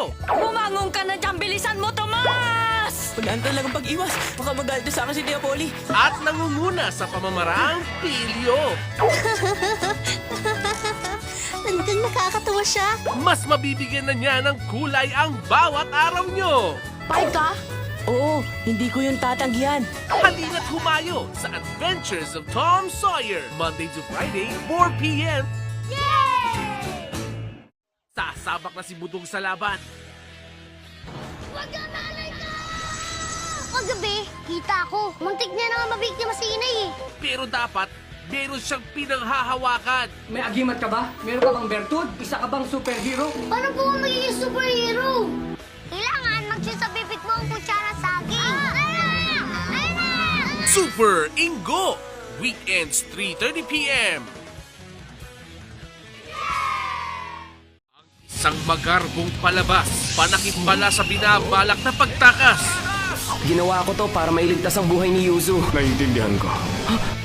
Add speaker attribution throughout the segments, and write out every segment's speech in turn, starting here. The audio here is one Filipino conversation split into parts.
Speaker 1: Yuyo.
Speaker 2: Bumangon ka na dyan! Bilisan mo, Tomas!
Speaker 3: Wala talagang pag-iwas. Baka magalit sa akin si Tia Polly.
Speaker 1: At nangunguna sa pamamaraang pilyo.
Speaker 4: Talagang nakakatawa siya.
Speaker 1: Mas mabibigyan na niya ng kulay ang bawat araw nyo.
Speaker 2: Pahig ka?
Speaker 3: Oo, hindi ko yung tatanggihan.
Speaker 1: Halina't humayo sa Adventures of Tom Sawyer, Monday to Friday, 4 p.m. Sasabak na si Budong sa laban.
Speaker 4: Huwag ka malay ka! Kagabi, kita ko. Muntik niya na nga mabiktima si Inay eh.
Speaker 1: Pero dapat, meron siyang pinanghahawakan.
Speaker 5: May agimat ka ba? Meron ka bang bertud? Isa ka bang superhero?
Speaker 4: Paano po ako magiging superhero? Kailangan magsisabibit mo ang kutsara sa saging.
Speaker 1: Super Ingo! Weekends 3:30 p.m. Isang magarbong palabas, panakip pala sa binabalak na pagtakas.
Speaker 6: Ginawa ko to para mailigtas ang buhay ni Yuzu.
Speaker 7: Naintindihan ko.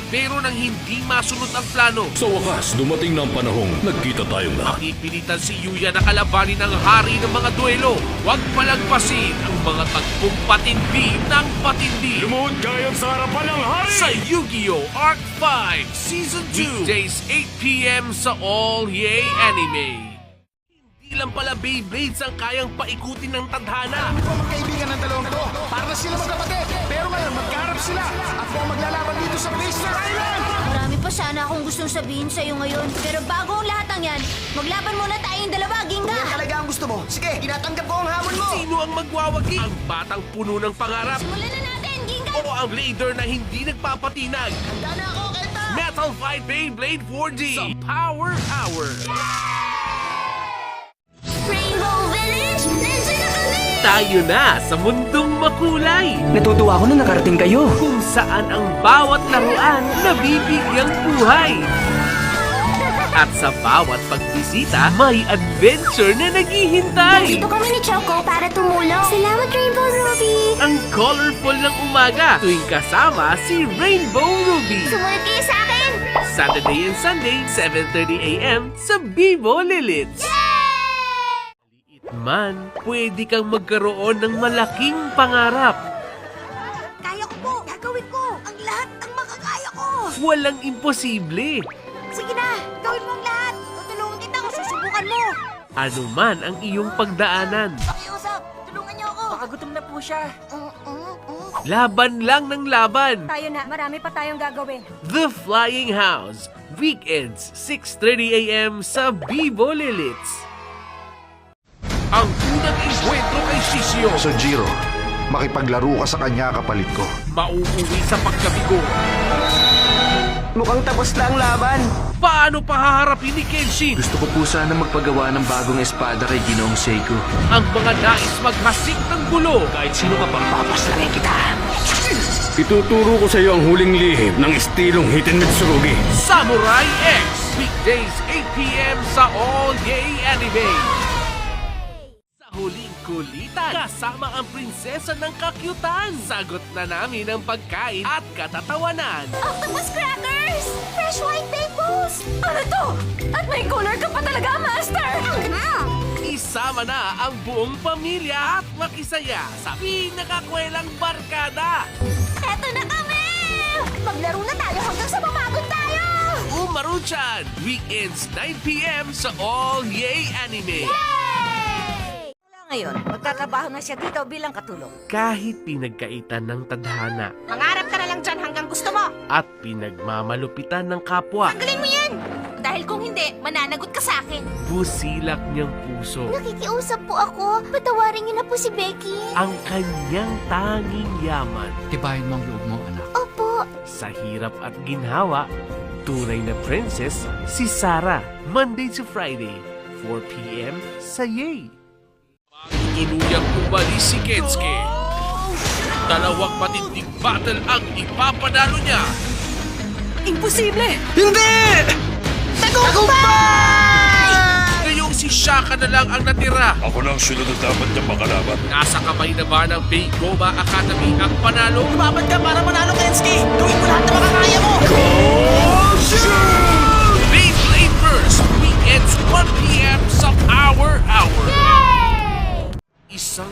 Speaker 1: Pero nang hindi masunod ang plano,
Speaker 7: Sa wakas, dumating na ang panahong nagkita tayong lahat.
Speaker 1: pipilitan si Yuya na kalabanin ang hari ng mga duelo. Huwag palagpasin ang mga tagpong patindi ng patindi.
Speaker 7: Lumuhod kayo sa harapan ng hari!
Speaker 1: Sa Yu-Gi-Oh! Arc 5 Season 2 Weekdays 8 p.m. sa All Yay Anime. Hindi lang pala Beyblades ang kayang paikutin ng tadhana.
Speaker 8: Magkaibigan ng dalawang to. Para sila magkapatid. Pero ngayon, magkaharap sila. Ako ang maglalaban dito sa Blaster Island!
Speaker 4: Marami pa sana akong gustong sabihin sa'yo ngayon. Pero bago ang lahat ng yan, maglaban muna tayong dalawa, Ginga!
Speaker 8: Yan talaga ang gusto mo. Sige, tinatanggap ko ang hamon mo.
Speaker 1: Sino ang magwawagi? Ang batang puno ng pangarap
Speaker 4: Simulan na natin, Ginga!
Speaker 1: o ang blader na hindi nagpapatinag?
Speaker 8: Handa na ako, Kenta!
Speaker 1: Metal Fight Beyblade 4D sa Power Hour.
Speaker 4: Rainbow Village, nandiyan na kami!
Speaker 1: Tayo na sa mundong makulay,
Speaker 6: Natutuwa ako na nakarating kayo.
Speaker 1: kung saan ang bawat laruan nabibigyang buhay. At sa bawat pagbisita, may adventure na naghihintay.
Speaker 4: Dito kami ni Choco para tumulong. Salamat, Rainbow Ruby!
Speaker 1: Ang colorful ng umaga tuwing kasama si Rainbow Ruby.
Speaker 4: Sumunod kayo sa akin!
Speaker 1: Saturday and Sunday, 7:30 a.m. sa Vivo Lilits. Man, pwede kang magkaroon ng malaking pangarap.
Speaker 4: Kaya ko po! Gagawin ko! Ang lahat ng makakaya ko!
Speaker 1: Walang imposible.
Speaker 4: Sige na! Gawin mo ang lahat! Tutulungan kita kung susubukan mo!
Speaker 1: Ano man ang iyong pagdaanan,
Speaker 4: Pakiusap! Tulungan niyo ako!
Speaker 5: Baka gutom na po siya.
Speaker 1: laban lang ng laban.
Speaker 2: Tayo na, marami pa tayong gagawin.
Speaker 1: The Flying House, weekends 6:30 a.m. sa Vivo Lilits. Ang unang enkwentro kay Shishio,
Speaker 9: Sa Jiro, makipaglaro ka sa kanya kapalit ko.
Speaker 1: mauuwi sa pagkabigo.
Speaker 6: Mukhang tapos na ang laban.
Speaker 1: Paano pahaharapin ni Kenshin
Speaker 10: Gusto ko po sana magpagawa ng bagong espada kay Ginoong Seiko.
Speaker 1: ang mga nais maghasik ng gulo?
Speaker 10: Kahit sino ka pang papaslangin kita.
Speaker 7: Ituturo ko sa iyo ang huling lihim ng estilong Hiten Mitsurugi.
Speaker 1: Samurai X, weekdays 8 p.m. sa All Yay Anime. Sa huling kulitan, kasama ang prinsesa ng kakyutan. Sagot na namin ang pagkain at katatawanan.
Speaker 4: Octopus crackers! Fresh white bagels!
Speaker 2: Ano to? At may color ka pa talaga, Master!
Speaker 1: Isama na ang buong pamilya at makisaya sa pinakakwelang barkada.
Speaker 4: Eto na kami! Maglaro na tayo hanggang sa mapagod tayo!
Speaker 1: Umaruchan, weekends 9 p.m. sa All Yay Anime.
Speaker 2: Ngayon, magtatrabaho na siya dito bilang katulong.
Speaker 1: Kahit pinagkaitan ng tadhana
Speaker 2: Mangarap ka na lang dyan hanggang gusto mo.
Speaker 1: at pinagmamalupitan ng kapwa,
Speaker 4: Galing mo yan! Dahil kung hindi, mananagot ka sa akin.
Speaker 1: busilak niyang puso
Speaker 4: Nakikiusap po ako. Patawarin niyo na po si Becky.
Speaker 1: ang kanyang tanging yaman.
Speaker 10: Tibayin mo ang loob mo, anak.
Speaker 4: Opo.
Speaker 1: Sa hirap at ginhawa, tunay na princess si Sarah. Monday to Friday, 4 p.m. sa Yay. Tuluyang umalis si Kensuke. Dalawang matinding battle ang ipapanalo niya.
Speaker 2: Imposible!
Speaker 1: Ngayong si Shaka na lang ang natira.
Speaker 7: Ako na ang sunod na dapat na makalaban.
Speaker 1: Nasa kamay na ba ng Beigoma Academy ang panalo?
Speaker 3: Lumabad ka para manalo, Kensuke! Gawin mo lahat na makakaya mo!
Speaker 1: Beyblade Burst, weekends 1 p.m. sa Power Hour.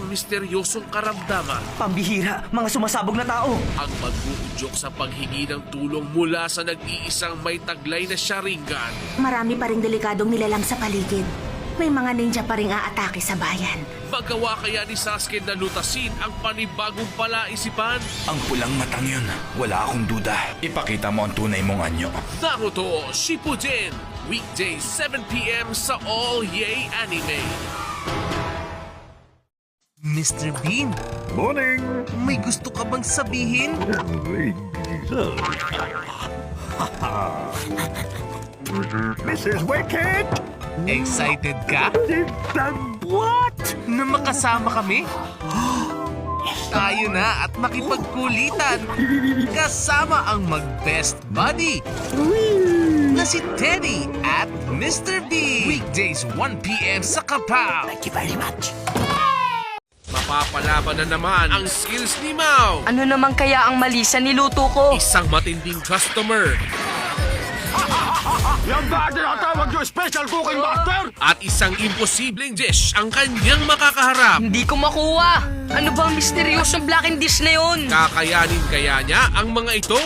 Speaker 1: misteryosong karamdaman.
Speaker 3: Pambihira, mga sumasabog na tao.
Speaker 1: Ang mag-uudyok sa paghingi ng tulong mula sa nag-iisang may taglay na Sharingan.
Speaker 11: Marami pa ring delikadong nilalang sa paligid. May mga ninja pa ring aatake sa bayan.
Speaker 1: Magawa kaya ni Sasuke na lutasin ang panibagong palaisipan?
Speaker 8: Ang pulang matang yun, wala akong duda. Ipakita mo ang tunay mong anyo.
Speaker 1: Naruto Shippuden, weekdays 7 p.m. sa All Yay Anime. Mr. Bean,
Speaker 8: Morning!
Speaker 1: may gusto ka bang sabihin?
Speaker 8: Mrs. Wicked!
Speaker 1: Excited ka? What? Na makasama kami? Tayo na at makipagkulitan kasama ang mag-best buddy na si Teddy at Mr. B. Weekdays 1 p.m. sa Kapaw.
Speaker 3: Thank you very much.
Speaker 1: Mapapalaban na naman ang skills ni Mao.
Speaker 2: Ano naman kaya ang mali sa niluto ko?
Speaker 1: Isang matinding customer
Speaker 8: Yan ba tinatawag yung special cooking master?
Speaker 1: at isang imposibleng dish ang kanyang makakaharap.
Speaker 2: Hindi ko makuha. Ano ba ang misteryosong black and dish na yun?
Speaker 1: Kakayanin kaya niya ang mga ito?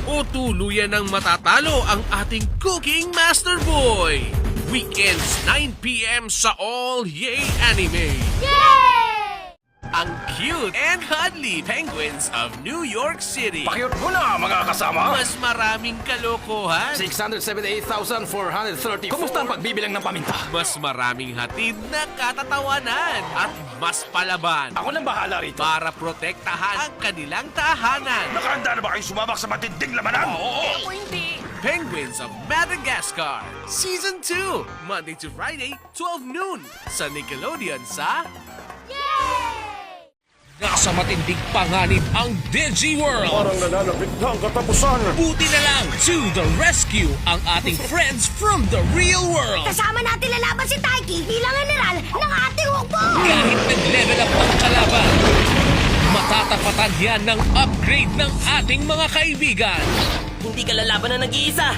Speaker 1: O tuluyan ng matatalo ang ating Cooking Master Boy? Weekends 9 p.m. sa All Yay Anime. Ang cute and cuddly penguins of New York City.
Speaker 8: Pakiyot mo na mga kasama!
Speaker 1: Mas maraming kalokohan.
Speaker 8: 678,430. Kumusta ang pagbibilang ng paminta?
Speaker 1: Mas maraming hatid na katatawanan. At mas palaban
Speaker 8: Ako nang bahala rito.
Speaker 1: para protektahan ang kanilang tahanan.
Speaker 8: Nakahanda na ba kayong sumabak sa matinding lamanan? Oo!
Speaker 1: Penguins of Madagascar Season 2, Monday to Friday, 12 noon sa Nickelodeon sa... Nasa matinding panganib ang DigiWorld.
Speaker 8: Parang nananapit na ang katapusan.
Speaker 1: Buti na lang, to the rescue ang ating friends from the real world.
Speaker 4: Kasama natin lalaban si Taiki bilang general ng ating hukbo!
Speaker 1: Kahit nag-level up ang kalaban, matatapatan yan ng upgrade ng ating mga kaibigan.
Speaker 3: Hindi ka lalaban na nag-iisa.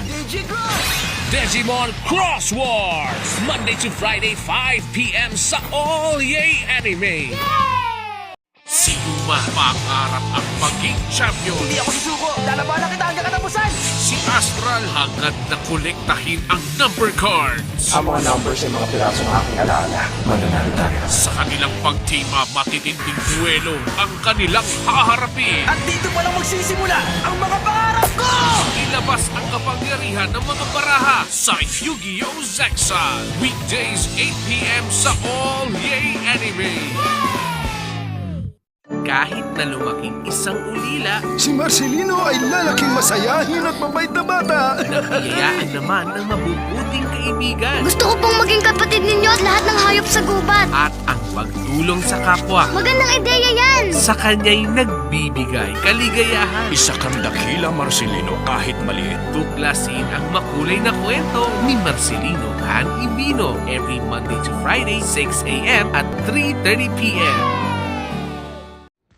Speaker 1: Digimon Cross Wars! Monday to Friday, 5 p.m. sa All Yay Anime. Si Yuma pangarap ang maging champion.
Speaker 3: Hindi ako susuko. Lalabanan kita hanggang katapusan.
Speaker 1: Si Astral hangad na kolektahin ang number cards.
Speaker 9: Ang mga numbers ay mga piraso ng aking alaala. Mananalo tayo.
Speaker 1: Sa kanilang pag-team up, matitinding duelo ang kanilang haharapin.
Speaker 3: At dito pa lang magsisimula ang mga pangarap ko!
Speaker 1: Ilabas ang kapangyarihan ng mga baraha sa Yu-Gi-Oh! Zexal. Weekdays 8 p.m. sa All Yay Anime. Kahit na lumaking isang ulila,
Speaker 8: Si Marcelino ay lalaking masayahin at mabait na bata.
Speaker 1: nabiyayaan naman ng mabubuting kaibigan
Speaker 4: Gusto ko pong maging kapatid ninyo at lahat ng hayop sa gubat.
Speaker 1: at ang pagtulong sa kapwa.
Speaker 4: Magandang ideya yan!
Speaker 1: Sa kanya'y nagbibigay kaligayahan.
Speaker 8: Isa kang dakila, Marcelino, kahit maliit.
Speaker 1: Tuklasin ang makulay na kwento ni Marcelino Han Ibino every Monday to Friday, 6 a.m. at 3:30 p.m.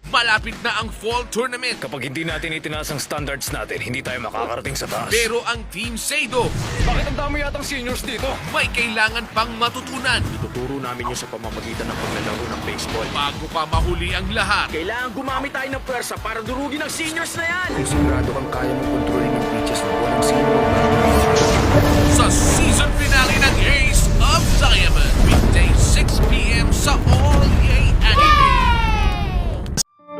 Speaker 1: Malapit na ang fall tournament.
Speaker 8: Kapag hindi natin itinaas ang standards natin, hindi tayo makakarating sa taas.
Speaker 1: Pero ang Team Seido
Speaker 8: Bakit ang dami yatang seniors dito?
Speaker 1: may kailangan pang matutunan
Speaker 8: Tuturo namin yun sa pamamagitan ng paglalaro ng baseball.
Speaker 1: bago pa mahuli ang lahat.
Speaker 3: Kailangan gumamit tayo ng pwersa para durugin ang seniors na yan.
Speaker 8: Kung sigurado kang kaya mong kontrolin ng pitches na walang sino
Speaker 1: Sa season finale ng Ace of Diamond, weekday 6 p.m. sa All Yay Anime.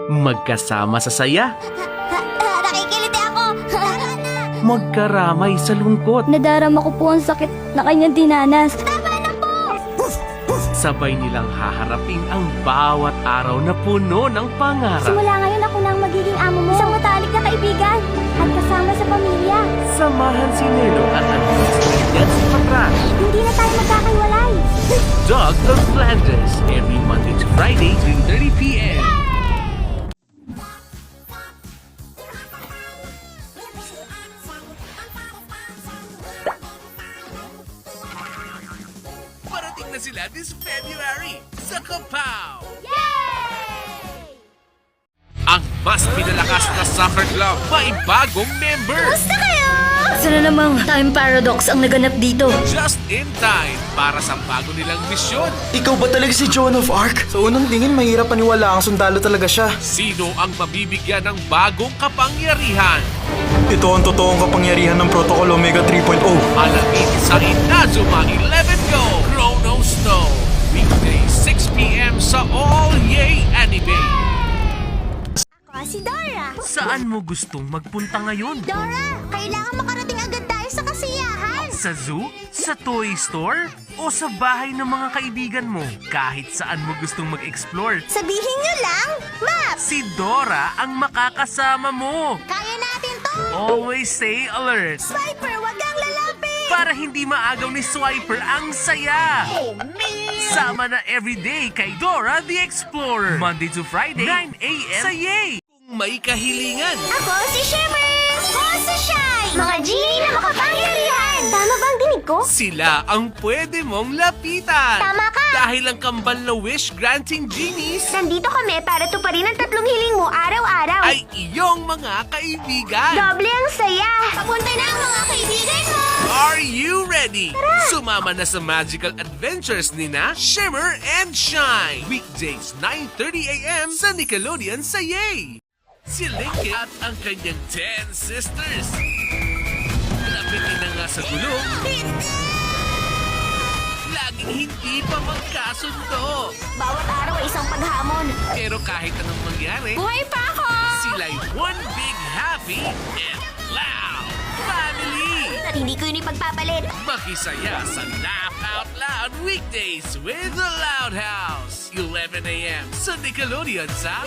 Speaker 1: Magkasama sa saya,
Speaker 4: Nakikiliti ako!
Speaker 1: magkaramay sa lungkot.
Speaker 4: Nadarama ko po ang sakit na kanyang dinanas.
Speaker 1: Sabay nilang haharapin ang bawat araw na puno ng pangarap.
Speaker 4: Simula ngayon ako na ang magiging amo mo. Isang matalik na kaibigan at kasama sa pamilya.
Speaker 1: Samahan si Nelo at ang kaibigan si Patrash.
Speaker 4: Hindi na tayo magkakaiwalay.
Speaker 1: Doug of Flanders, every Monday to Friday, 3:30 p.m. Parating na sila this February sa Kapaw! Ang mas pinalakas na soccer club may bagong member!
Speaker 4: Gusto kayo?
Speaker 2: Sana namang time paradox ang naganap dito.
Speaker 1: Just in time para sa bago nilang misyon.
Speaker 6: Ikaw ba talaga si Joan of Arc? Sa unang tingin, mahirap paniwala ang sundalo talaga siya.
Speaker 1: Sino ang mabibigyan ng bagong kapangyarihan?
Speaker 6: Ito ang totoong kapangyarihan ng Protocol Omega 3.0.
Speaker 1: Alamin sa Inazuma 11 Go Chrono Snow. Weekday 6 p.m. sa All Yay Anime.
Speaker 4: Ako si Dora.
Speaker 1: Saan mo gustong magpunta ngayon?
Speaker 4: Dora, kailangan makarating agad tayo sa kasiyahan.
Speaker 1: Sa zoo? Sa toy store? O sa bahay ng mga kaibigan mo? Kahit saan mo gustong mag-explore,
Speaker 4: Sabihin nyo lang, Map!
Speaker 1: si Dora ang makakasama mo.
Speaker 4: Kaya natin to!
Speaker 1: Always stay alert
Speaker 4: Swiper, wag kang lalapit!
Speaker 1: para hindi maagaw ni Swiper ang saya. Sama na everyday kay Dora the Explorer. Monday to Friday, 9 a.m. sa Yay! Kung may kahilingan,
Speaker 4: Ako si Shimmer! Ako si Shine! Mga genie na makapangyarihan! Tama ba ang dinig ko?
Speaker 1: sila ang pwede mong lapitan.
Speaker 4: Tama ka!
Speaker 1: Dahil ang kambal na wish-granting genies
Speaker 4: Nandito kami para tuparin ang 3 hiling mo araw-araw.
Speaker 1: ay iyong mga kaibigan.
Speaker 4: Doble ang saya! Papunta na ang mga kaibigan mo!
Speaker 1: Are you ready? Sumama na sa magical adventures ni na Shimmer and Shine. Weekdays 9:30 a.m. sa Nickelodeon sa Yay. Si Linky at ang kanyang 10 sisters. Lapitin na nga sa gulong. Laging hindi pa magkasundo.
Speaker 4: Bawat araw ay isang paghamon.
Speaker 1: Pero kahit anong mangyari,
Speaker 2: Buhay pa ako!
Speaker 1: sila'y one big happy and loud family.
Speaker 4: At hindi ko yun ipagpapalit.
Speaker 1: Makisaya sa Laugh Out Loud weekdays with the Loud House. 11 a.m. sa Nickelodeon sa